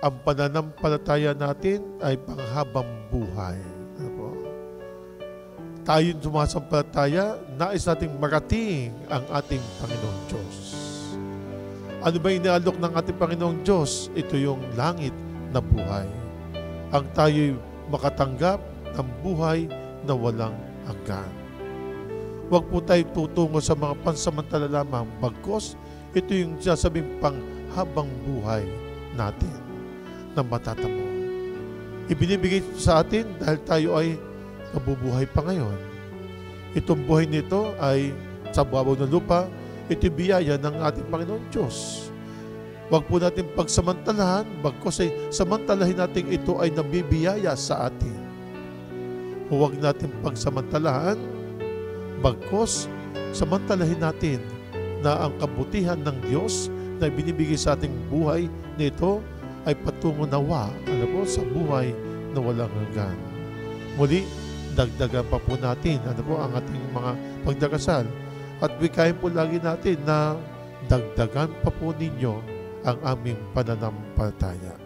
ang pananampalataya natin ay panghabang buhay. Ano po? Tayong sumasampalataya, nais nating marating ang ating Panginoong Diyos. Ano ba inaalok ng ating Panginoong Diyos? Ito yung langit na buhay. Ang tayo'y makatanggap ng buhay na walang hanggan. Huwag po tayo tutungo sa mga pansamantala lamang, bagkus ito yung sasabing panghabang buhay natin na matatamo. Ibinibigay sa atin dahil tayo ay nabubuhay pa ngayon. Itong buhay nito ay sa babaw ng lupa, ito biyaya ng ating Panginoon Diyos. Huwag po natin pagsamantalahan, bagkus ay samantalahin natin ito ay nabibiyaya sa atin. Huwag natin pagsamantalahan, bagkus samantalahin natin na ang kabutihan ng Diyos na binibigay sa ating buhay nito ay patungo nawa sa buhay na walang hanggan. Muli, dagdagan pa po natin ang ating mga pagdarasal at wikahin po lagi natin na dagdagan pa po ninyo ang aming pananampalataya.